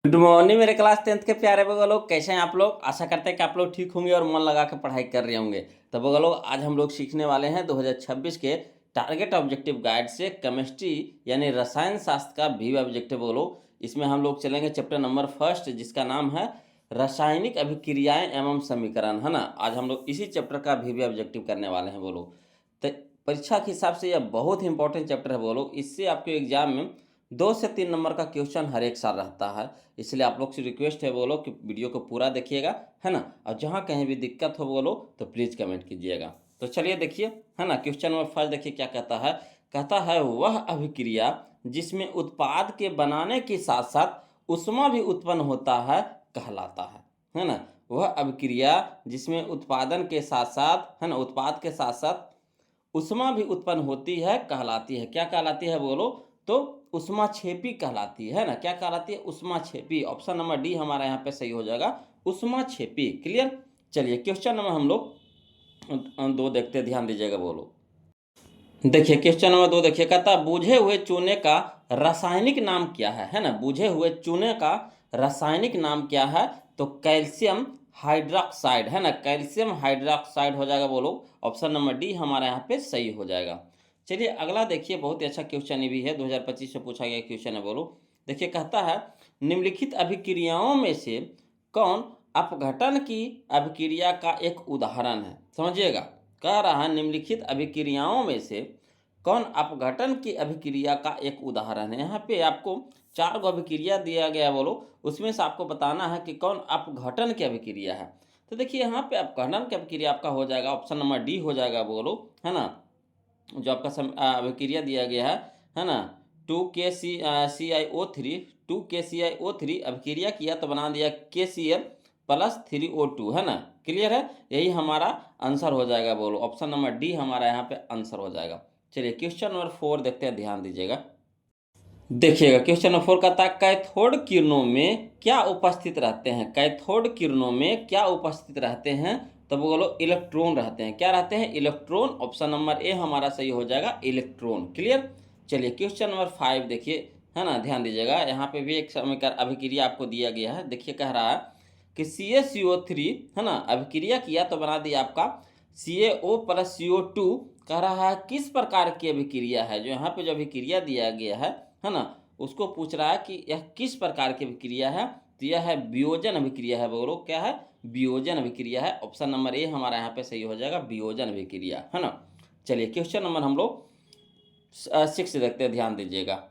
Good morning मेरे class 10th के प्यारे बगल लोग, कैसे हैं आप लोग। आशा करते हैं कि आप लोग ठीक होंगे और मन लगा के पढ़ाई कर रहे होंगे। तो बगल लोग, आज हम लोग सीखने वाले हैं 2026 के टारगेट ऑब्जेक्टिव गाइड से केमिस्ट्री यानी रसायन शास्त्र का भी ऑब्जेक्टिव बोलो। इसमें हम लोग चलेंगे चैप्टर नंबर फर्स्ट, जिसका नाम है रासायनिक अभिक्रियाएं एवं समीकरण, है ना। आज हम लोग इसी चैप्टर का भी ऑब्जेक्टिव करने वाले हैं बोलो। तो परीक्षा के हिसाब से यह बहुत ही इंपॉर्टेंट चैप्टर है बोलो। इससे आपके एग्जाम में 2 से 3 नंबर का क्वेश्चन हर एक साल रहता है। इसलिए आप लोग से रिक्वेस्ट है बोलो कि वीडियो को पूरा देखिएगा, है ना। और जहाँ कहीं भी दिक्कत हो बोलो तो प्लीज़ कमेंट कीजिएगा। तो चलिए देखिए, है ना। क्वेश्चन नंबर फर्स्ट देखिए क्या कहता है। कहता है वह अभिक्रिया जिसमें उत्पाद के बनाने के साथ साथ उष्मा भी उत्पन्न होता है कहलाता है ना। वह अभिक्रिया जिसमें उत्पादन के साथ साथ, है ना, उत्पाद के साथ साथ उष्मा भी उत्पन्न होती है कहलाती है। क्या कहलाती है बोलो तो उष्मा छेपी कहलाती है ना। क्या कहलाती है? उष्मा छेपी। ऑप्शन नंबर डी हमारा यहाँ पे सही हो जाएगा, उष्मा छेपी। क्लियर। चलिए क्वेश्चन नंबर हम लोग 2 देखते, ध्यान दीजिएगा बोलो। देखिए क्वेश्चन नंबर 2 देखिए, कहता बुझे हुए चूने का रासायनिक नाम क्या है ना। बुझे हुए चूने का रासायनिक नाम क्या है? तो कैल्शियम हाइड्रोक्साइड, है ना। कैल्शियम हाइड्रोक्साइड हो जाएगा बोलो। ऑप्शन नंबर डी हमारा यहाँ पे सही हो जाएगा। चलिए अगला देखिए, बहुत ही अच्छा क्वेश्चन ये भी है, 2025 में पूछा गया क्वेश्चन है बोलो। देखिए कहता है निम्नलिखित अभिक्रियाओं में से कौन अपघटन की अभिक्रिया का एक उदाहरण है? समझिएगा, कह रहा है निम्नलिखित अभिक्रियाओं में से कौन अपघटन की अभिक्रिया का एक उदाहरण है। यहाँ पे आपको 4 गो अभिक्रिया दिया गया बोलो, उसमें से आपको बताना है कि कौन अपघटन की अभिक्रिया है। तो देखिए यहाँ पे अपघटन की अभिक्रिया आपका हो जाएगा ऑप्शन नंबर डी हो जाएगा बोलो, है ना। जो आपका अभिक्रिया दिया गया है ना, 2KClO3 2KClO3 अभिक्रिया किया तो बना दिया KCl+3O2, है ना। क्लियर है, यही हमारा आंसर हो जाएगा बोलो। ऑप्शन नंबर डी हमारा यहाँ पे आंसर हो जाएगा। चलिए क्वेश्चन नंबर 4 देखते हैं, ध्यान दीजिएगा। देखिएगा क्वेश्चन नंबर 4 कहता है कैथोड किरणों में क्या उपस्थित रहते हैं? कैथोड किरणों में क्या उपस्थित रहते हैं? तो बोलो इलेक्ट्रॉन रहते हैं। क्या रहते हैं? इलेक्ट्रॉन। ऑप्शन नंबर ए हमारा सही हो जाएगा, इलेक्ट्रॉन। क्लियर। चलिए क्वेश्चन नंबर 5 देखिए, है ना, ध्यान दीजिएगा। यहाँ पे भी एक समीकरण अभिक्रिया आपको दिया गया है। देखिए कह रहा है कि CaCO3, है ना, अभिक्रिया किया तो बना दिया आपका CaO+CO2। कह रहा है किस प्रकार की अभिक्रिया है। जो यहाँ पे जो अभिक्रिया दिया गया है ना, उसको पूछ रहा है कि यह किस प्रकार की अभिक्रिया है। तो यह है वियोजन अभिक्रिया है बोलो। क्या है? वियोजन अभिक्रिया है। ऑप्शन नंबर ए हमारा यहाँ पे सही हो जाएगा, वियोजन अभिक्रिया, है ना। चलिए क्वेश्चन नंबर हम लोग 6 देखते हैं, ध्यान दीजिएगा।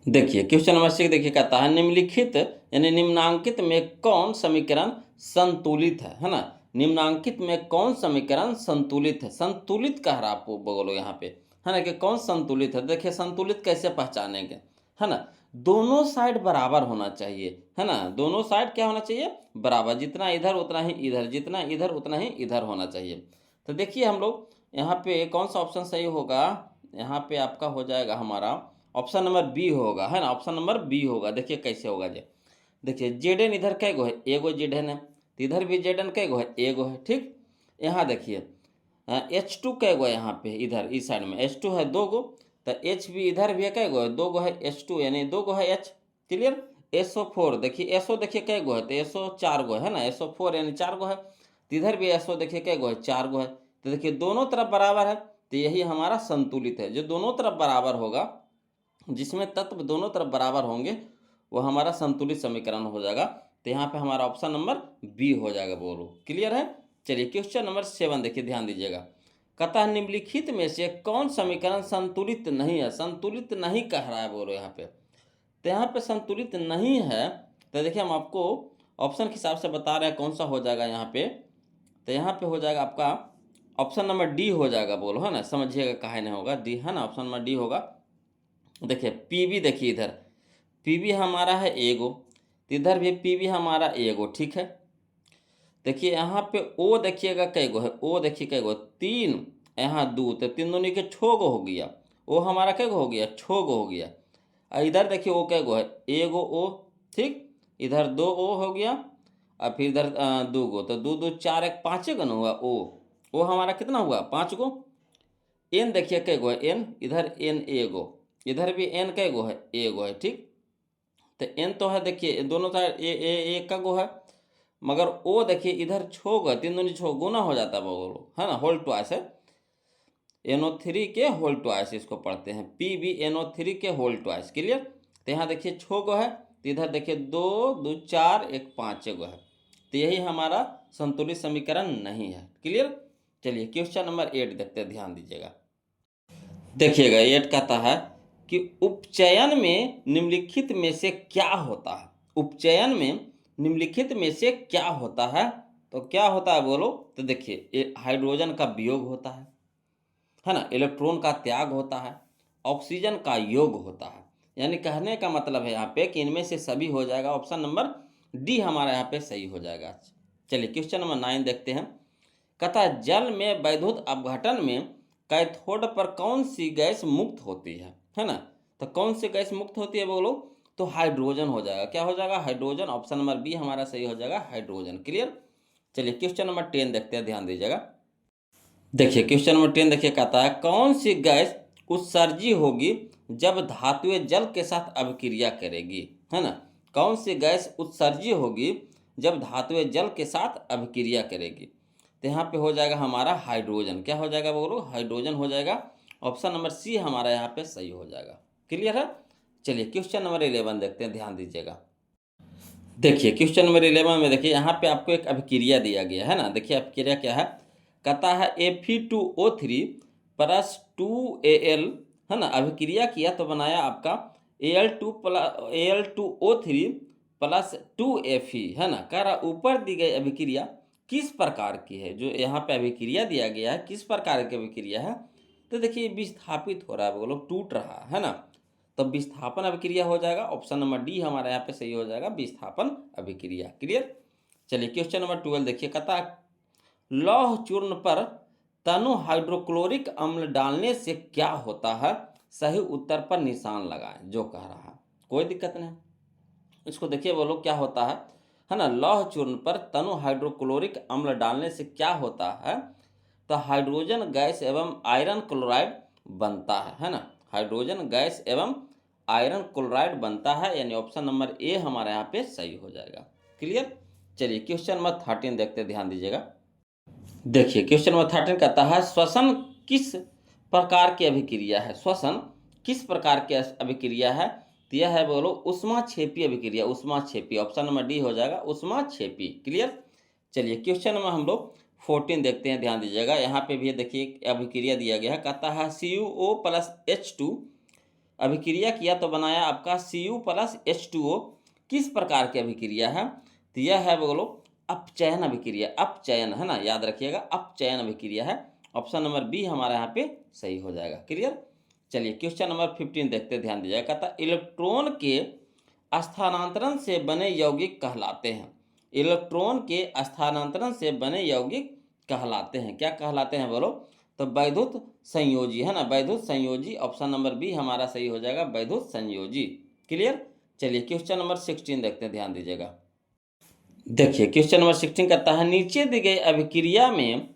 देखिए क्वेश्चन नंबर 6 देखिए, कहता है निम्नलिखित यानी निम्नांकित में कौन समीकरण संतुलित है ना। निम्नांकित में कौन समीकरण संतुलित है? संतुलित कह रहा आपको बोलो यहाँ पे, है ना, कि कौन संतुलित है। देखिए संतुलित कैसे पहचानेंगे, है ना। दोनों साइड बराबर होना चाहिए, है ना। दोनों साइड क्या होना चाहिए? बराबर। जितना इधर उतना ही इधर, जितना इधर उतना ही इधर होना चाहिए। तो देखिए हम लोग यहाँ पे कौन सा ऑप्शन सही होगा। यहाँ पे आपका हो जाएगा हमारा ऑप्शन नंबर बी होगा, है ना। ऑप्शन नंबर बी होगा। देखिए कैसे होगा जी। देखिए जेडन इधर कै गो है? एगो जेडन है। तो इधर भी जेडन कै गो है? एगो है। ठीक। यहाँ देखिए H2 कै गो है? यहाँ पे इधर इस साइड में H2 है 2 गो। तो H भी इधर भी है, कै गो है? 2 गो है। H2 यानी 2 गो है H। क्लियर। SO4 देखिए, SO देखिए कै गो है? तो SO 4 गो है ना। SO4 यानी 4 गो है। तो इधर भी SO देखिए कै गो है? 4 गो है। तो देखिए दोनों तरफ बराबर है, तो यही हमारा संतुलित है। जो दोनों तरफ बराबर होगा, जिसमें तत्व दोनों तरफ बराबर होंगे, वो हमारा संतुलित समीकरण हो जाएगा। तो यहाँ पे हमारा ऑप्शन नंबर बी हो जाएगा बोलो। क्लियर है। चलिए क्वेश्चन नंबर 7 देखिए, ध्यान दीजिएगा। कहता है निम्नलिखित में से कौन समीकरण संतुलित नहीं है? संतुलित नहीं कह रहा है बोलो यहाँ पे। तो यहाँ पे संतुलित नहीं है, तो देखिए हम आपको ऑप्शन के हिसाब से बता रहे हैं कौन सा हो जाएगा यहाँ पे। तो यहाँ पे हो जाएगा आपका ऑप्शन नंबर डी हो जाएगा बोलो, है ना। समझिएगा काहे नहीं होगा, डी, है ना। ऑप्शन नंबर डी होगा। देखिए पीबी, देखिए इधर पीबी हमारा है एगो, इधर भी पीबी हमारा एगो। ठीक है। देखिए यहाँ पे ओ देखिएगा कै गो है? ओ देखिए कै गो? 3। यहाँ 2, तो 3 दूनी के 6 गो हो गया। ओ हमारा कै गो हो गया? 6 गो हो गया। और इधर देखिए ओ कै गो है? एगो ओ। ठीक। इधर 2 ओ हो गया, और फिर इधर 2 गो, तो 2 2 4 1 5 गो ना हुआ ओ। ओ हमारा कितना हुआ? 5 गो। एन देखिए कै गो है? एन, इधर एन एगो, इधर भी एन कै गो है? एगो है। ठीक। तो एन तो है, देखिए दोनों साइड ए का गो है, मगर ओ देखिए इधर छोग है, 3 दूनी 6 गुना हो जाता है बोलो, है ना, होल ट्वाइस है। NO3 के होल ट्वाइस इसको पढ़ते हैं, PbNO3 के होल ट्वाइस। क्लियर। तो यहाँ देखिए 6 गो है, तो इधर देखिए 2 2 4 1 5 गो है, तो यही हमारा संतुलित समीकरण नहीं है। क्लियर। चलिए क्वेश्चन नंबर 8 देखते हैं, ध्यान दीजिएगा। देखिएगा 8 कहता है कि उपचयन में निम्नलिखित में से क्या होता है। उपचयन में निम्नलिखित में से क्या होता है, तो क्या होता है बोलो, तो देखिए हाइड्रोजन का वियोग होता है ना, इलेक्ट्रॉन का त्याग होता है, ऑक्सीजन का योग होता है। यानी कहने का मतलब है यहाँ पे कि इनमें से सभी हो जाएगा। ऑप्शन नंबर डी हमारा यहाँ पे सही हो जाएगा। चलिए क्वेश्चन नंबर 9 देखते हैं। कहता जल में वैद्युत अपघटन में कैथोड पर कौन सी गैस मुक्त होती है ना, तो कौन सी गैस मुक्त होती है बोलो, तो हाइड्रोजन हो जाएगा। क्या हो जाएगा, हाइड्रोजन। ऑप्शन नंबर बी हमारा सही हो जाएगा, हाइड्रोजन। क्लियर। चलिए क्वेश्चन नंबर 10 देखते हैं, ध्यान दीजिएगा। देखिए क्वेश्चन नंबर 10 देखिए, कहता है कौन सी गैस उत्सर्जी होगी जब धातुएं जल के साथ अभिक्रिया करेगी, है ना, कौन सी गैस उत्सर्जी होगी जब धातुएं जल के साथ अभिक्रिया करेगी, तो यहाँ पे हो जाएगा हमारा हाइड्रोजन। क्या हो जाएगा बोलो, हाइड्रोजन हो जाएगा। ऑप्शन नंबर सी हमारा यहाँ पे सही हो जाएगा। क्लियर है। चलिए क्वेश्चन नंबर 11 देखते हैं, ध्यान दीजिएगा। देखिए क्वेश्चन नंबर 11 में देखिए यहाँ पे आपको एक अभिक्रिया दिया गया है ना। देखिए अभिक्रिया क्या है, कहता है Fe2O3 प्लस 2Al, है ना, अभिक्रिया किया तो बनाया आपका Al2O3 प्लस 2Fe, है ना। कह रहा ऊपर दी गई अभिक्रिया किस प्रकार की है, जो यहाँ पे अभिक्रिया दिया गया है किस प्रकार की अभिक्रिया है, तो देखिए विस्थापित हो रहा है, बोलो टूट रहा है ना, तो विस्थापन अभिक्रिया हो जाएगा। ऑप्शन नंबर डी हमारा यहाँ पे सही हो जाएगा, विस्थापन अभिक्रिया। क्लियर। चलिए क्वेश्चन नंबर 12 देखिए, कहता लौह चूर्ण पर तनु हाइड्रोक्लोरिक अम्ल डालने से क्या होता है, सही उत्तर पर निशान लगाएं। जो कह रहा है कोई दिक्कत नहीं, इसको देखिए बोलो क्या होता है ना। लौह चूर्ण पर तनु हाइड्रोक्लोरिक अम्ल डालने से क्या होता है, तो हाइड्रोजन गैस एवं आयरन क्लोराइड बनता है ना, हाइड्रोजन गैस एवं आयरन क्लोराइड बनता है। यानी ऑप्शन नंबर ए हमारे यहाँ पे सही हो जाएगा। क्लियर। चलिए क्वेश्चन नंबर 13 देखते हैं, ध्यान दीजिएगा। देखिए क्वेश्चन नंबर 13 कहता है श्वसन किस प्रकार की अभिक्रिया है, श्वसन किस प्रकार की अभिक्रिया है, तो यह है बोलो ऊष्माक्षेपी अभिक्रिया, ऊष्माक्षेपी। ऑप्शन नंबर डी हो जाएगा, ऊष्माक्षेपी। क्लियर। चलिए क्वेश्चन नंबर हम लोग 14 देखते हैं, ध्यान दीजिएगा। यहाँ पे भी देखिए अभिक्रिया दिया गया है, कहता है CuO प्लस H2 अभिक्रिया किया तो बनाया आपका Cu प्लस H2O, किस प्रकार की अभिक्रिया है, तो यह है बोलो अपचयन अभिक्रिया, अपचयन, है ना, याद रखिएगा अपचयन अभिक्रिया है। ऑप्शन नंबर बी हमारा यहाँ पे सही हो जाएगा। क्लियर। चलिए क्वेश्चन नंबर 15 देखते हैं, ध्यान दीजिएगा। कहता इलेक्ट्रॉन के स्थानांतरण से बने यौगिक कहलाते हैं, इलेक्ट्रॉन के स्थानांतरण से बने यौगिक कहलाते हैं, क्या कहलाते हैं बोलो, तो वैद्युत संयोजी, है ना, वैद्युत संयोजी। ऑप्शन नंबर बी हमारा सही हो जाएगा, वैद्युत संयोजी। क्लियर। चलिए क्वेश्चन नंबर 16 देखते हैं, ध्यान दीजिएगा। देखिए क्वेश्चन नंबर 16 कहता है नीचे दी गई अभिक्रिया में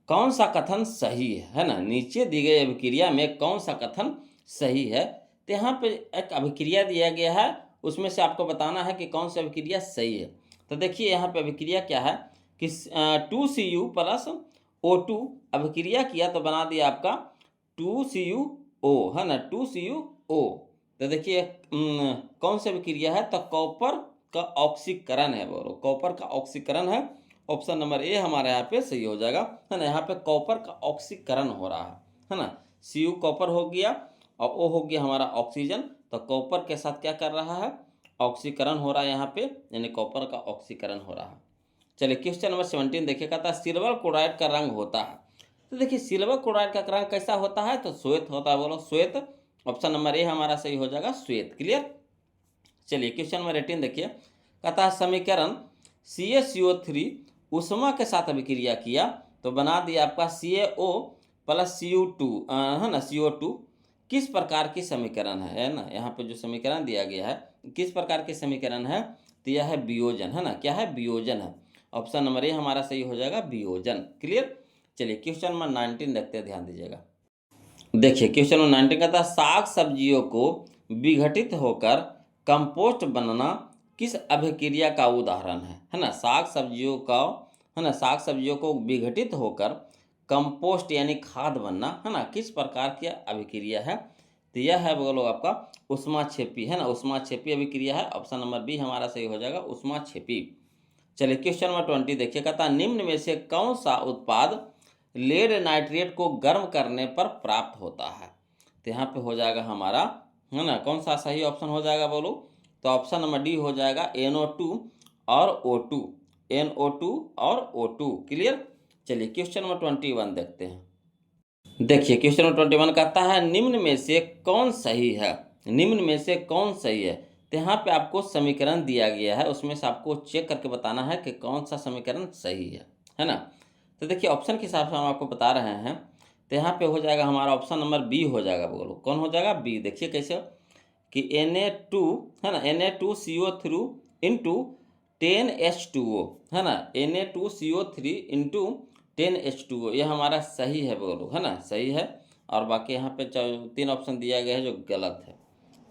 कौन सा कथन सही है ना, नीचे दी गई अभिक्रिया में कौन सा कथन सही है, तो यहाँ पे एक अभिक्रिया दिया गया है, उसमें से आपको बताना है कि कौन सी अभिक्रिया सही है। तो देखिए यहाँ पे अभिक्रिया क्या है कि 2Cu प्लस O2 अभिक्रिया किया तो बना दिया आपका 2CuO, है ना, 2CuO। तो देखिए कौन सी अभिक्रिया है, तो कॉपर का ऑक्सीकरण है, बोलो कॉपर का ऑक्सीकरण है। ऑप्शन नंबर ए हमारे यहाँ पे सही हो जाएगा, है ना। यहाँ पे कॉपर का ऑक्सीकरण हो रहा है ना, Cu कॉपर हो गया और O हो गया हमारा ऑक्सीजन, तो कॉपर के साथ क्या कर रहा है, ऑक्सीकरण हो रहा है यहाँ पे, यानी कॉपर का ऑक्सीकरण हो रहा है। चलिए क्वेश्चन नंबर 17 देखिए, कहता है सिल्वर क्लोराइड का रंग होता है, तो देखिए सिल्वर क्लोराइड का रंग कैसा होता है, तो श्वेत होता है, बोलो श्वेत। ऑप्शन नंबर ए हमारा सही हो जाएगा, श्वेत। क्लियर। चलिए क्वेश्चन नंबर 18 देखिए, कहता है समीकरण CaCO3 ऊष्मा के साथ अभिक्रिया किया तो बना दिया आपका CaO प्लस Cu2, है ना, CO2, किस प्रकार की समीकरण है ना। यहाँ पे जो समीकरण दिया गया है किस प्रकार के समीकरण है, तो यह है वियोजन, है ना, क्या है, वियोजन है। ऑप्शन नंबर ए हमारा सही हो जाएगा, वियोजन। क्लियर। चलिए क्वेश्चन नंबर 19 देखते हैं, ध्यान दीजिएगा। देखिए क्वेश्चन नंबर 19 कहता है साग सब्जियों को विघटित होकर कंपोस्ट बनना किस अभिक्रिया का उदाहरण है ना। साग सब्जियों का, है ना, साग सब्जियों को विघटित होकर कंपोस्ट यानी खाद बनना, है ना, किस प्रकार की अभिक्रिया है। तो यह है बोलो आपका ऊष्माक्षेपी, है ना, ऊष्माक्षेपी अभिक्रिया है। ऑप्शन नंबर बी हमारा सही हो जाएगा, ऊष्माक्षेपी। चलिए क्वेश्चन नंबर 20 देखिए, कहता है निम्न में से कौन सा उत्पाद लेड नाइट्रेट को गर्म करने पर प्राप्त होता है। तो यहाँ पे हो जाएगा हमारा, है ना, कौन सा सही ऑप्शन हो जाएगा बोलो। तो ऑप्शन नंबर डी हो जाएगा NO2 और O2, NO2 और O2। क्लियर। चलिए क्वेश्चन नंबर 21 देखते हैं। देखिए क्वेश्चन नंबर 21 कहता है निम्न में से कौन सही है, निम्न में से कौन सही है। तो यहाँ पे आपको समीकरण दिया गया है, उसमें से आपको चेक करके बताना है कि कौन सा समीकरण सही है ना। तो देखिए ऑप्शन के हिसाब से हम आपको बता रहे हैं। तो यहाँ पे हो जाएगा हमारा ऑप्शन नंबर बी हो जाएगा। बोलो कौन हो जाएगा, बी। देखिए कैसे कि Na2, है ना, Na2CO3 इंटू 10H2O, है ना, Na2CO3 इंटू 10H2O, यह हमारा सही है बोलो, है ना, सही है। और बाकी यहाँ पे 3 ऑप्शन दिया गया है जो गलत है।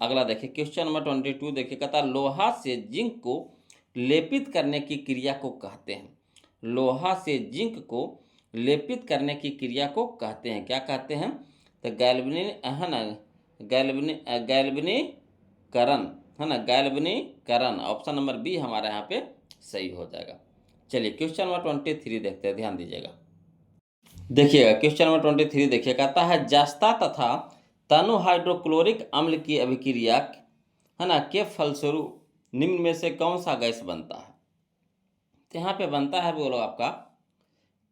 अगला देखिए क्वेश्चन नंबर 22 देखिए, कहता लोहा से जिंक को लेपित करने की क्रिया को कहते हैं। लोहा से जिंक को लेपित करने की क्रिया को कहते हैं, क्या कहते हैं। तो है ना, गैल्वनीकरण, है ना, गैल्वनीकरण। ऑप्शन नंबर बी हमारा यहाँ पे सही हो जाएगा। चलिए क्वेश्चन नंबर 23 देखते हैं, ध्यान दीजिएगा। देखिएगा क्वेश्चन नंबर 23 देखिए, कहता है जस्ता तथा तनु हाइड्रोक्लोरिक अम्ल की अभिक्रिया, है ना, के फलस्वरूप निम्न में से कौन सा गैस बनता है। तो यहाँ पे बनता है बोलो आपका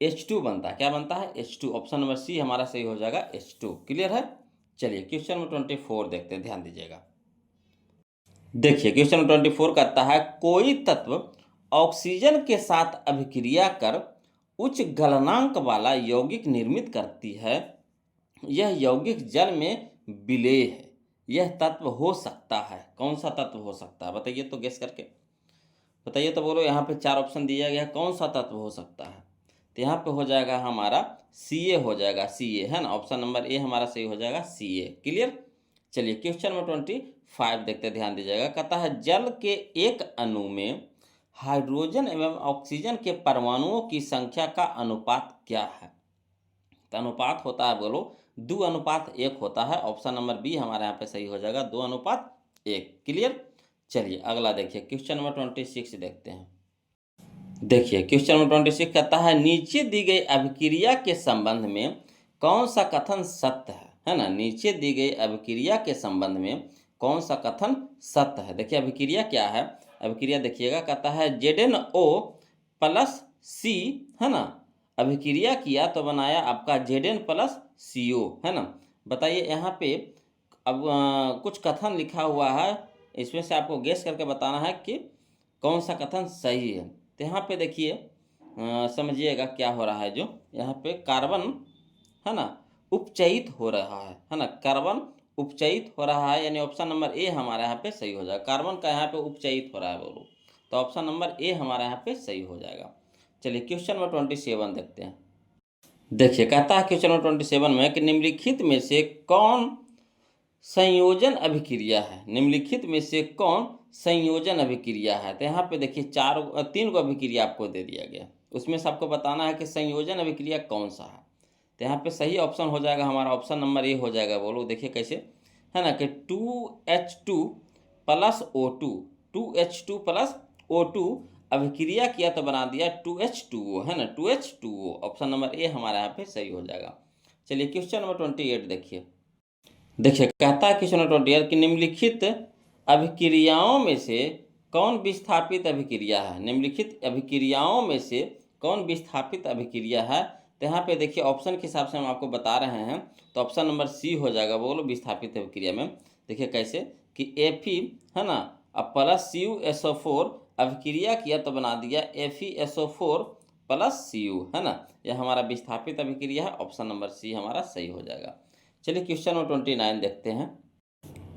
H2 बनता है। क्या बनता है, H2। ऑप्शन नंबर सी हमारा सही हो जाएगा, H2। क्लियर है। चलिए क्वेश्चन नंबर 24 देखते हैं, ध्यान दीजिएगा। देखिए क्वेश्चन नंबर 24 कहता है कोई तत्व ऑक्सीजन के साथ अभिक्रिया कर उच्च गलनांक वाला यौगिक निर्मित करती है। यह यौगिक जल में विलेय है। यह तत्व हो सकता है, कौन सा तत्व हो सकता है बताइए तो, गेस करके बताइए तो बोलो। यहाँ पे 4 ऑप्शन दिया गया है, कौन सा तत्व हो सकता है। तो यहाँ पे हो जाएगा हमारा Ca हो जाएगा, Ca, है ना। ऑप्शन नंबर ए हमारा सही हो जाएगा, Ca। क्लियर। चलिए क्वेश्चन नंबर 25 देखते, ध्यान दीजिएगा। कहता है जल के एक अणु में हाइड्रोजन एवं ऑक्सीजन के परमाणुओं की संख्या का अनुपात क्या है। तो अनुपात होता है बोलो 2:1 होता है। ऑप्शन नंबर बी हमारे यहाँ पे सही हो जाएगा, 2:1। क्लियर। चलिए अगला देखिए क्वेश्चन नंबर 26 देखते हैं। देखिए क्वेश्चन नंबर 26 कहता है नीचे दी गई अभिक्रिया के संबंध में कौन सा कथन सत्य है ना। नीचे दी गई अभिक्रिया के संबंध में कौन सा कथन सत्य है। देखिए अभिक्रिया क्या है, अभिक्रिया देखिएगा, कहता है ZnO+C, है ना, अभिक्रिया किया तो बनाया आपका Zn+CO, है ना। बताइए यहाँ पे अब कुछ कथन लिखा हुआ है, इसमें से आपको गेस करके बताना है कि कौन सा कथन सही है। तो यहाँ पे देखिए समझिएगा क्या हो रहा है। जो यहाँ पे कार्बन, है ना, उपचयित हो रहा है ना, कार्बन उपचयित हो रहा है, यानी ऑप्शन नंबर ए हमारा यहाँ पे सही हो जाएगा। कार्बन का यहाँ पे उपचयित हो रहा है बोलो, तो ऑप्शन नंबर ए हमारा यहाँ पे सही हो जाएगा। चलिए क्वेश्चन नंबर 27 देखते हैं। देखिए कहता है क्वेश्चन नंबर 27 में कि निम्नलिखित में से कौन संयोजन अभिक्रिया है। निम्नलिखित में से कौन संयोजन अभिक्रिया है। तो यहाँ पे देखिए 3 को अभिक्रिया आपको दे दिया गया, उसमें से आपको बताना है कि संयोजन अभिक्रिया कौन सा है। तो यहाँ पे सही ऑप्शन हो जाएगा हमारा ऑप्शन नंबर ए हो जाएगा। बोलो देखिए कैसे, है ना, कि 2H2+O2, 2H2+O2 अभिक्रिया किया तो बना दिया 2H2O, है ना, 2H2O। ऑप्शन नंबर ए हमारा यहाँ पे सही हो जाएगा। चलिए क्वेश्चन नंबर 28 देखिए। देखिए कहता है क्वेश्चन नंबर 28 कि निम्नलिखित अभिक्रियाओं में से कौन विस्थापित अभिक्रिया है। निम्नलिखित अभिक्रियाओं में से कौन विस्थापित अभिक्रिया है। तो यहाँ पे देखिए ऑप्शन के हिसाब से हम आपको बता रहे हैं, तो ऑप्शन नंबर सी हो जाएगा। बोलो विस्थापित अभिक्रिया में देखिए कैसे कि Fe, है ना, अब +CuSO4 अभिक्रिया किया तो बना दिया FeSO4+Cu, है ना, यह हमारा विस्थापित अभिक्रिया है। ऑप्शन नंबर सी हमारा सही हो जाएगा। चलिए क्वेश्चन नंबर 29 देखते हैं।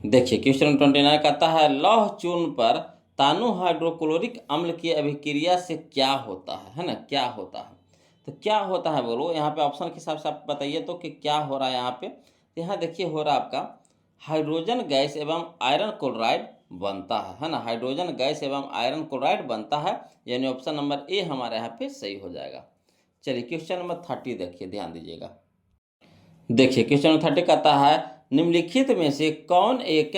देखिए क्वेश्चन नंबर 29 कहता है लौह चूर्ण पर तानु हाइड्रोक्लोरिक अम्ल की अभिक्रिया से क्या होता है ना, क्या होता है। तो क्या होता है बोलो, यहाँ पे ऑप्शन के हिसाब से आप बताइए तो कि क्या हो रहा है यहाँ पे। तो यहाँ देखिए हो रहा है आपका हाइड्रोजन गैस एवं आयरन क्लोराइड बनता है ना। हाइड्रोजन गैस एवं आयरन क्लोराइड बनता है, यानी ऑप्शन नंबर ए हमारे यहाँ पे सही हो जाएगा। चलिए क्वेश्चन नंबर 30 देखिए, ध्यान दीजिएगा। देखिए क्वेश्चन नंबर 30 कहता है निम्नलिखित में से कौन एक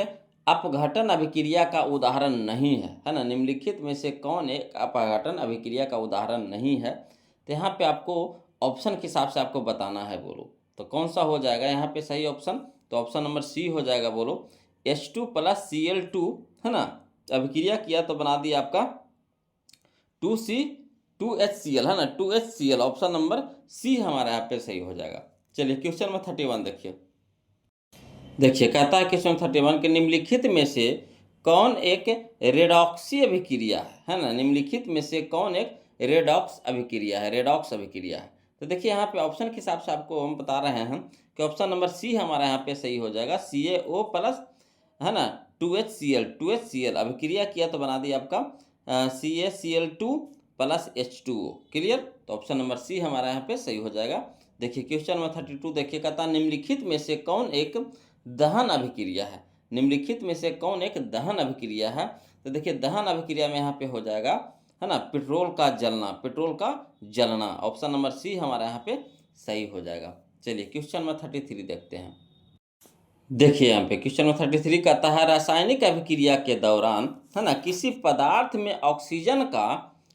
अपघटन अभिक्रिया का उदाहरण नहीं है ना। निम्नलिखित में से कौन एक अपघटन अभिक्रिया का उदाहरण नहीं है। तो यहाँ पे आपको ऑप्शन के हिसाब से आपको बताना है, बोलो तो कौन सा हो जाएगा यहाँ पे सही ऑप्शन। तो ऑप्शन नंबर सी हो जाएगा, बोलो H2 + Cl2 है ना। अभिक्रिया किया तो बना दिया आपका 2HCl है ना, 2HCl। ऑप्शन नंबर सी हमारा यहाँ पे सही हो जाएगा। चलिए क्वेश्चन नंबर 31 देखिए। देखिए कहता है क्वेश्चन 31 के निम्नलिखित में से कौन एक रेडॉक्सी अभिक्रिया है ना। निम्नलिखित में से कौन एक रेडॉक्स अभिक्रिया है, रेडॉक्स अभिक्रिया है। तो देखिए यहाँ पे ऑप्शन के हिसाब से आपको हम बता रहे हैं कि ऑप्शन नंबर सी हमारा यहाँ पे सही हो जाएगा। CaO+ है ना 2HCl अभिक्रिया किया तो बना दिया आपका CaCl2 + H2O। क्लियर। तो ऑप्शन नंबर सी हमारा यहाँ पे सही हो जाएगा। देखिए क्वेश्चन नंबर 32 देखिए कहता है निम्नलिखित में से कौन एक दहन अभिक्रिया है। निम्नलिखित में से कौन एक दहन अभिक्रिया है। तो देखिए दहन अभिक्रिया में यहाँ पे हो जाएगा है ना पेट्रोल का जलना, पेट्रोल का जलना। ऑप्शन नंबर सी हमारा यहाँ पे सही हो जाएगा। चलिए क्वेश्चन नंबर 33 देखते हैं। देखिए यहाँ पे क्वेश्चन नंबर 33 कहता है रासायनिक अभिक्रिया के दौरान है ना किसी पदार्थ में ऑक्सीजन का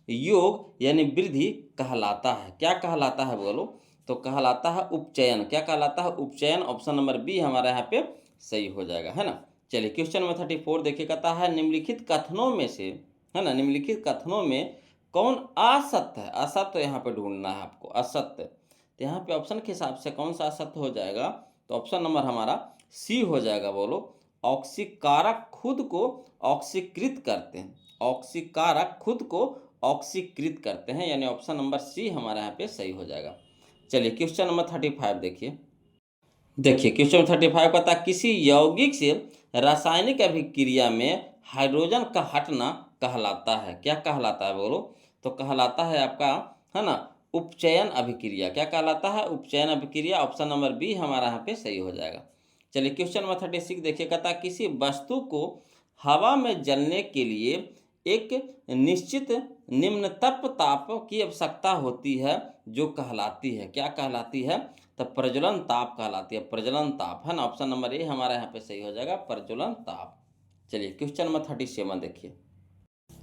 योग यानी वृद्धि कहलाता है। क्या कहलाता है बोलो। तो कहलाता है उपचयन। क्या कहलाता है, उपचयन। ऑप्शन नंबर बी हमारा यहाँ पे सही हो जाएगा है ना। चलिए क्वेश्चन नंबर 34 देखिए कहता है निम्नलिखित कथनों में से है ना, निम्नलिखित कथनों में कौन असत्य है। असत्य यहाँ पे ढूंढना है आपको, असत्य। तो यहाँ पे ऑप्शन के हिसाब से कौन सा असत्य हो जाएगा। तो ऑप्शन नंबर हमारा सी हो जाएगा, बोलो ऑक्सीकारक खुद को ऑक्सीकृत करते हैं। ऑक्सीकारक खुद को ऑक्सीकृत करते हैं, यानी ऑप्शन नंबर सी हमारा यहाँ पे सही हो जाएगा। चलिए क्वेश्चन नंबर 35 देखिए। देखिए क्वेश्चन 35 कहता है किसी यौगिक से रासायनिक अभिक्रिया में हाइड्रोजन का हटना कहलाता है। क्या कहलाता है बोलो। तो कहलाता है आपका है ना उपचयन अभिक्रिया। क्या कहलाता है, उपचयन अभिक्रिया। ऑप्शन नंबर बी हमारा यहाँ पे सही हो जाएगा। चलिए क्वेश्चन नंबर 36 देखिए कहता है किसी वस्तु को हवा में जलने के लिए एक निश्चित निम्न ताप की आवश्यकता होती है जो कहलाती है। क्या कहलाती है, तो प्रज्वलन ताप कहलाती है। प्रज्वलन ताप है ना। ऑप्शन नंबर ए हमारा यहाँ पे सही हो जाएगा, प्रज्वलन ताप। चलिए क्वेश्चन नंबर 37 देखिए।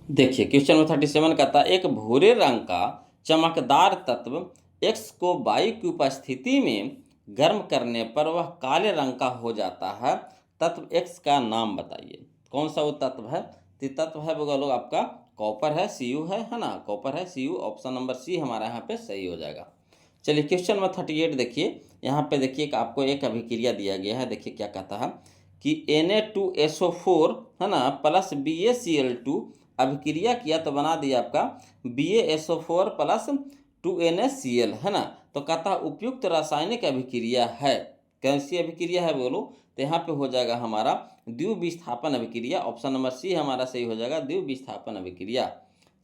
देखिए क्वेश्चन नंबर 37 कहता है एक भूरे रंग का चमकदार तत्व X को वायु की उपस्थिति में गर्म करने पर वह काले रंग का हो जाता है। तत्व X का नाम बताइए। कौन सा वो तत्व है। तो तत्व है वो लोग आपका कॉपर है, Cu है ना, कॉपर है Cu। ऑप्शन नंबर सी हमारा यहाँ पे सही हो जाएगा। चलिए क्वेश्चन नंबर 38 देखिए। यहाँ पे देखिए आपको एक अभिक्रिया दिया गया है। देखिए क्या कहता है कि Na2SO4 है ना + BaCl2 अभिक्रिया किया तो बना दिया आपका BaSO4 + 2NaCl है ना। तो कहता उपयुक्त रासायनिक अभिक्रिया है। कैसी अभिक्रिया है बोलो। तो यहाँ पे हो जाएगा हमारा द्विविस्थापन अभिक्रिया। ऑप्शन नंबर सी हमारा सही हो जाएगा, द्विविस्थापन अभिक्रिया।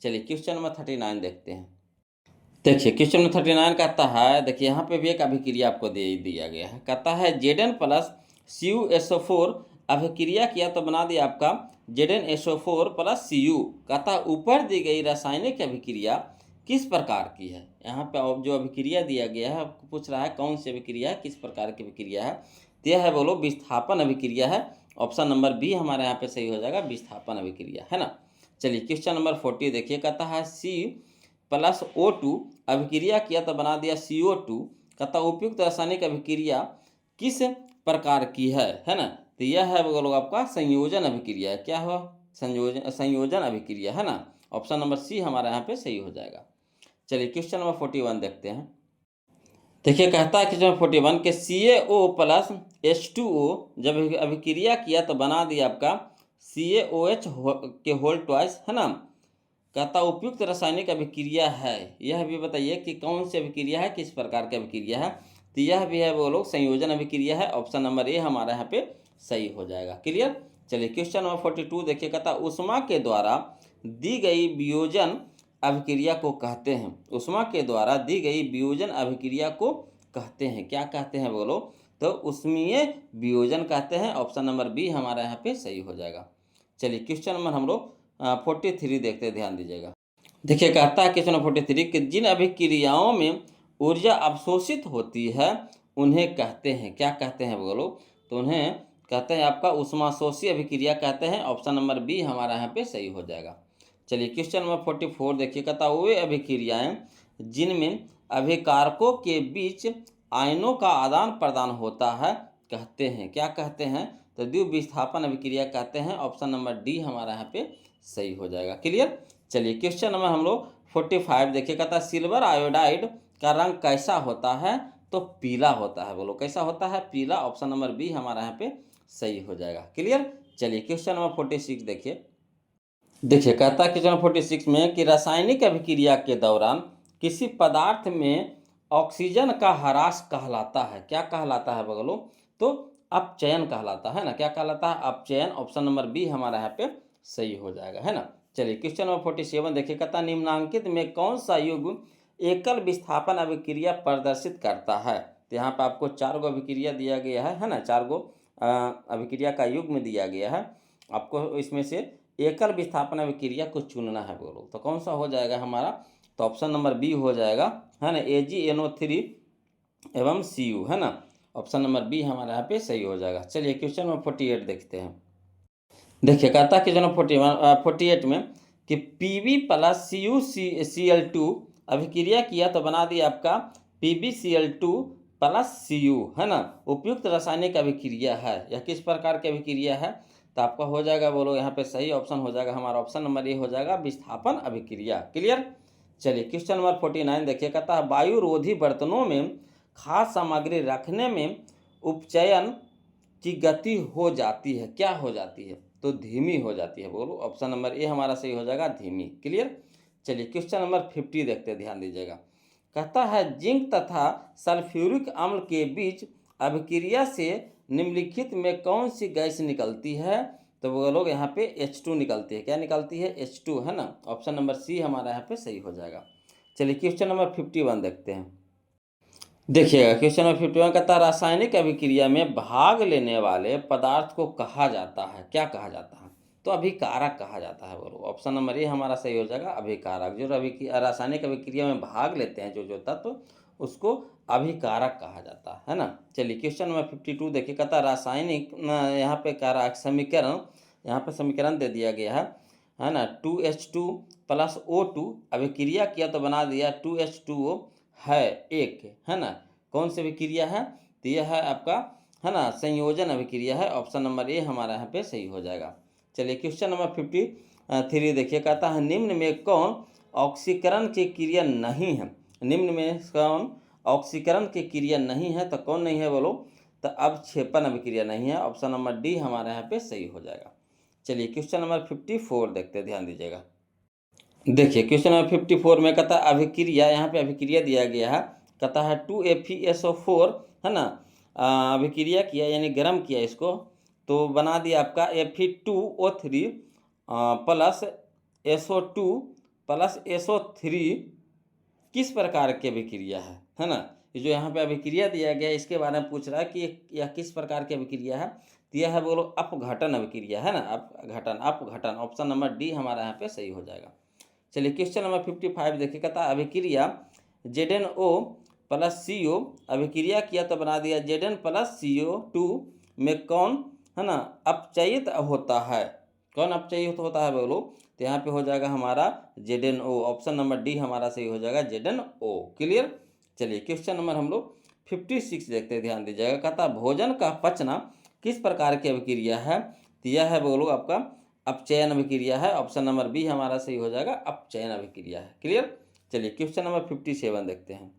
चलिए क्वेश्चन नंबर 39 देखते हैं। देखिए क्वेश्चन नंबर 39 कहता है, देखिए यहाँ पे भी एक अभिक्रिया आपको दे दिया गया है। कहता है Zn + CuSO4 अभिक्रिया किया तो बना दिया आपका ZnSO4 + Cu। कहता है ऊपर दी गई रासायनिक अभिक्रिया किस प्रकार की है। यहाँ पे जो अभिक्रिया दिया गया है आपको पूछ रहा है कौन सी अभिक्रिया है, किस प्रकार की अभिक्रिया है। तो यह है बोलो विस्थापन अभिक्रिया है। ऑप्शन नंबर बी हमारे यहाँ पे सही हो जाएगा, विस्थापन अभिक्रिया है ना। चलिए क्वेश्चन नंबर 40 देखिए। कहता है C+O2 अभिक्रिया किया तो बना दिया CO2। कहता उपयुक्त रासायनिक अभिक्रिया किस प्रकार की है ना। तो यह है बोलो आपका संयोजन अभिक्रिया है। क्या हुआ, संयोजन अभिक्रिया है ना। ऑप्शन नंबर सी हमारा यहाँ पे सही हो जाएगा। चलिए क्वेश्चन नंबर 41 देखते हैं। देखिए कहता है क्वेश्चन नंबर 41 के CaO + H2O जब अभिक्रिया किया तो बना दिया आपका CaOH के होल ट्वाइस है ना। कहता उपयुक्त रासायनिक अभिक्रिया है। यह भी बताइए कि कौन सी अभिक्रिया है, किस प्रकार की अभिक्रिया है। तो यह भी है वो लोग संयोजन अभिक्रिया है। ऑप्शन नंबर ए हमारा यहाँ पे सही हो जाएगा। क्लियर। चलिए क्वेश्चन नंबर 42 देखिए। कहता उष्मा के द्वारा दी गई वियोजन अभिक्रिया को कहते हैं। उष्मा के द्वारा दी गई वियोजन अभिक्रिया को कहते हैं। क्या कहते हैं बोलो। तो उष्मीय वियोजन कहते हैं। ऑप्शन नंबर बी हमारा यहाँ पे सही हो जाएगा। चलिए क्वेश्चन नंबर हम लोग 43 देखते हैं, ध्यान दीजिएगा। देखिए कहता है क्वेश्चन नंबर 43 कि जिन अभिक्रियाओं में ऊर्जा अवशोषित होती है उन्हें कहते हैं, क्या कहते हैं बोलो? तो उन्हें कहते हैं आपका उष्माशोषी अभिक्रिया कहते हैं। ऑप्शन नंबर बी हमारा यहाँ पे सही हो जाएगा। चलिए क्वेश्चन नंबर 44 देखिए, कहता वे अभिक्रियाएं जिनमें अभिकारकों के बीच आयनों का आदान प्रदान होता है कहते हैं, क्या कहते हैं? तो द्विविस्थापन अभिक्रिया कहते हैं। ऑप्शन नंबर डी हमारा यहाँ पे सही हो जाएगा। क्लियर? चलिए क्वेश्चन नंबर हम लोग 45 देखिए, कहता सिल्वर आयोडाइड का रंग कैसा होता है? तो पीला होता है। बोलो कैसा होता है? पीला। ऑप्शन नंबर बी हमारा यहाँ पे सही हो जाएगा। क्लियर? चलिए क्वेश्चन नंबर 46 देखिए, कहता है क्वेश्चन 46 में कि रासायनिक अभिक्रिया के दौरान किसी पदार्थ में ऑक्सीजन का ह्रास कहलाता है, क्या कहलाता है बोलो? तो अपचयन कहलाता है ना। क्या कहलाता है? अपचयन। ऑप्शन नंबर बी हमारा यहाँ पे सही हो जाएगा, है ना। चलिए क्वेश्चन नंबर 47 देखिए, कहता निम्नांकित में कौन सा युग्म एकल विस्थापन अभिक्रिया प्रदर्शित करता है? तो यहाँ पे आपको 4 गो अभिक्रिया दिया गया है ना, 4 गो अभिक्रिया का युग्म दिया गया है। आपको इसमें से एकल विस्थापन अभिक्रिया को चुनना है बोलो, तो कौन सा हो जाएगा हमारा? तो ऑप्शन नंबर बी हो जाएगा, है ना, AgNO3 एवं Cu, है ना। ऑप्शन नंबर बी हमारे यहाँ पे सही हो जाएगा। चलिए क्वेश्चन नंबर 48 देखते हैं। देखिए कहता है क्वेश्चन नंबर 48 में कि Pb प्लस CuCl2 अभिक्रिया किया तो बना दिया आपका PbCl2 प्लस Cu, है ना। उपयुक्त रासायनिक अभिक्रिया है। यह किस प्रकार की अभिक्रिया है? तो आपका हो जाएगा बोलो यहाँ पे सही ऑप्शन हो जाएगा हमारा, ऑप्शन नंबर ए हो जाएगा, विस्थापन अभिक्रिया। क्लियर? चलिए क्वेश्चन नंबर 49 देखिए, कहता है वायुरोधी बर्तनों में खाद्य सामग्री रखने में उपचयन की गति हो जाती है, क्या हो जाती है? तो धीमी हो जाती है। बोलो ऑप्शन नंबर ए हमारा सही हो जाएगा, धीमी। क्लियर? चलिए क्वेश्चन नंबर 50 देखते हैं, ध्यान दीजिएगा। कहता है जिंक तथा सल्फ्यूरिक अम्ल के बीच अभिक्रिया से निम्नलिखित में कौन सी गैस निकलती है? तो वो लोग यहाँ पे H2 निकलती है। क्या निकलती है? H2, है ना। ऑप्शन नंबर सी हमारा यहाँ पे सही हो जाएगा। चलिए क्वेश्चन नंबर 51 देखते हैं। देखिएगा क्वेश्चन नंबर 51 कहता है रासायनिक अभिक्रिया में भाग लेने वाले पदार्थ को कहा जाता है, क्या कहा जाता है? तो अभिकारक कहा जाता है। बोलो ऑप्शन नंबर ए हमारा सही हो जाएगा, अभिकारक। जो रासायनिक अभिक्रिया में भाग लेते हैं जो तत्व, उसको अभिकारक कहा जाता है ना। चलिए क्वेश्चन नंबर 52 देखिए, कहता रासायनिक यहाँ पे कारक समीकरण, यहाँ पे समीकरण दे दिया गया है ना। 2H2 प्लस O2 अभिक्रिया किया तो बना दिया 2H2O है एक, है ना। कौन सी अभिक्रिया है? तो यह है आपका, है ना, संयोजन अभिक्रिया है। ऑप्शन नंबर ए हमारा यहाँ पे सही हो जाएगा। चलिए क्वेश्चन नंबर 53 देखिए, कहता है निम्न में कौन ऑक्सीकरण की क्रिया नहीं है? निम्न में कौन ऑक्सीकरण की क्रिया नहीं है? तो कौन नहीं है बोलो? तो अवक्षेपण अभिक्रिया नहीं है। ऑप्शन नंबर डी हमारे यहाँ पे सही हो जाएगा। चलिए क्वेश्चन नंबर 54 देखते हैं, ध्यान दीजिएगा। देखिए क्वेश्चन नंबर 54 में कहता है अभिक्रिया, यहाँ पे अभिक्रिया दिया गया है, कहता है 2FeSO4, है ना। अभिक्रिया किया यानी गर्म किया इसको, तो बना दिया आपका Fe2O3 plus SO2 plus SO3। किस प्रकार की अभिक्रिया है ना। ये जो यहाँ पे अभिक्रिया दिया गया है इसके बारे में पूछ रहा है कि यह किस प्रकार की अभिक्रिया है? तो यह है बोलो अपघटन अभिक्रिया, है ना। अपघटन। ऑप्शन नंबर डी हमारा यहाँ पे सही हो जाएगा। चलिए क्वेश्चन नंबर 55 देखिए, कहता है अभिक्रिया ZnO प्लस CO अभिक्रिया किया तो बना दिया Zn प्लस CO2 में कौन, है ना, अपचयित होता है? कौन अपचयित होता है बोलो? तो यहाँ पे हो जाएगा हमारा ZnO। ऑप्शन नंबर डी हमारा सही हो जाएगा, ZnO। क्लियर? चलिए क्वेश्चन नंबर हम लोग 56 देखते हैं, ध्यान दीजिएगा। कहता भोजन का पचना किस प्रकार की अभिक्रिया है? तो यह है बोलो आपका अपचयन अभिक्रिया है। ऑप्शन नंबर बी हमारा सही हो जाएगा, अपचयन अभिक्रिया है। क्लियर? चलिए क्वेश्चन नंबर 57 देखते हैं।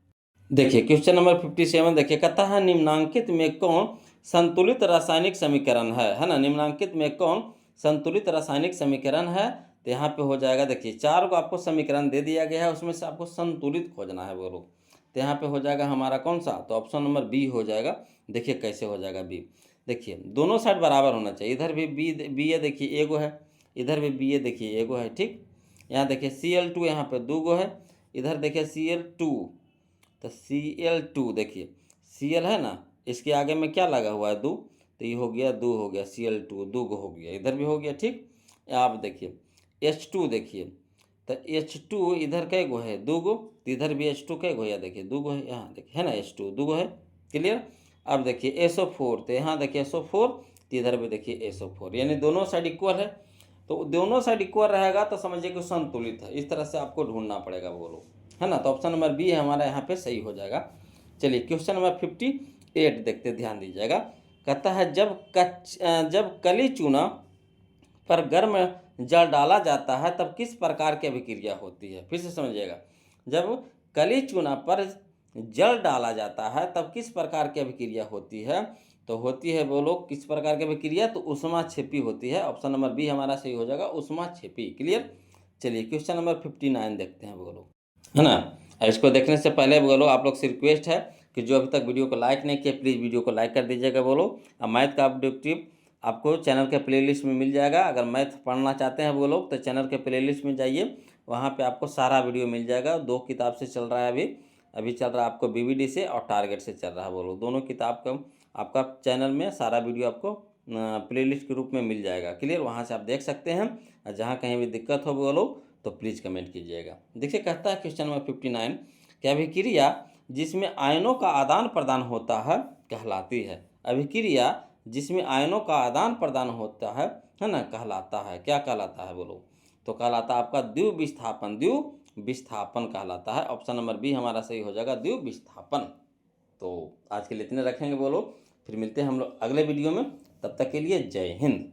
देखिए क्वेश्चन नंबर 57 देखिए, कहता है निम्नांकित में कौन संतुलित रासायनिक समीकरण है ना। निम्नांकित में कौन संतुलित रासायनिक समीकरण है? तो यहाँ पे हो जाएगा, देखिए 4 को आपको समीकरण दे दिया गया है, उसमें से आपको संतुलित खोजना है बोलो। तो यहाँ पे हो जाएगा हमारा कौन सा? तो ऑप्शन नंबर बी हो जाएगा। देखिए कैसे हो जाएगा बी, देखिए दोनों साइड बराबर होना चाहिए। इधर भी बी है, देखिए एगो है, इधर भी बी है, देखिए एगो है, ठीक। यहाँ देखिए Cl2 यहाँ पे 2 गो है, इधर देखिए Cl2, तो Cl2 देखिए Cl है ना, इसके आगे में क्या लगा हुआ है 2, तो ये हो गया 2 हो गया, Cl2 2 गो हो गया, इधर भी हो गया, ठीक। आप देखिए H2 देखिए, तो H2 इधर कै गो है, 2 गो, तो इधर भी H2 कै गो है, देखिए 2 गो है, यहाँ देखिए है ना H2 2 गो है, क्लियर। अब देखिए SO4, तो यहाँ देखिए SO4, तो इधर भी देखिए SO4, यानी दोनों साइड इक्वल है। तो दोनों साइड इक्वल रहेगा तो समझिए कि संतुलित है। इस तरह से आपको ढूंढना पड़ेगा बोलो, है ना। तो ऑप्शन नंबर बी हमारा यहाँ पे सही हो जाएगा। चलिए क्वेश्चन नंबर 58 देखते, ध्यान दीजिएगा। कहता है जब कली चूना पर गर्म जल डाला जाता है तब किस प्रकार की अभिक्रिया होती है। फिर से समझिएगा, जब कली चूना पर जल डाला जाता है तब किस प्रकार की अभिक्रिया होती है। तो होती है बोलो किस प्रकार की अभिक्रिया, तो ऊष्माक्षेपी होती है। ऑप्शन नंबर बी हमारा सही हो जाएगा, ऊष्माक्षेपी, क्लियर। चलिए क्वेश्चन नंबर 59 देखते हैं बोलो, है ना। इसको देखने से पहले बोलो आप लोग से रिक्वेस्ट है कि जो अभी तक वीडियो को लाइक नहीं किया प्लीज़ वीडियो को लाइक कर दीजिएगा बोलो। अब मैथ का ऑब्जेक्टिव आपको चैनल के प्लेलिस्ट में मिल जाएगा। अगर मैथ पढ़ना चाहते हैं वो लोग तो चैनल के प्लेलिस्ट में जाइए, वहाँ पे आपको सारा वीडियो मिल जाएगा। 2 किताब से चल रहा है, अभी चल रहा है आपको BVD से और टारगेट से चल रहा है बोलो। दोनों किताब का आपका चैनल में सारा वीडियो आपको प्लेलिस्ट के रूप में मिल जाएगा, क्लियर। वहाँ से आप देख सकते हैं। और जहाँ कहीं भी दिक्कत हो बोलो तो प्लीज़ कमेंट कीजिएगा। देखिए कहता है क्वेश्चन नंबर 59, कि अभिक्रिया जिसमें आयनों का आदान प्रदान होता है कहलाती है। अभिक्रिया जिसमें आयनों का आदान प्रदान होता है ना, कहलाता है, क्या कहलाता है बोलो। तो कहलाता है आपका द्विविस्थापन, द्विविस्थापन कहलाता है। ऑप्शन नंबर बी हमारा सही हो जाएगा, द्विविस्थापन। तो आज के लिए इतने रखेंगे बोलो, फिर मिलते हैं हम लोग अगले वीडियो में। तब तक के लिए जय हिंद।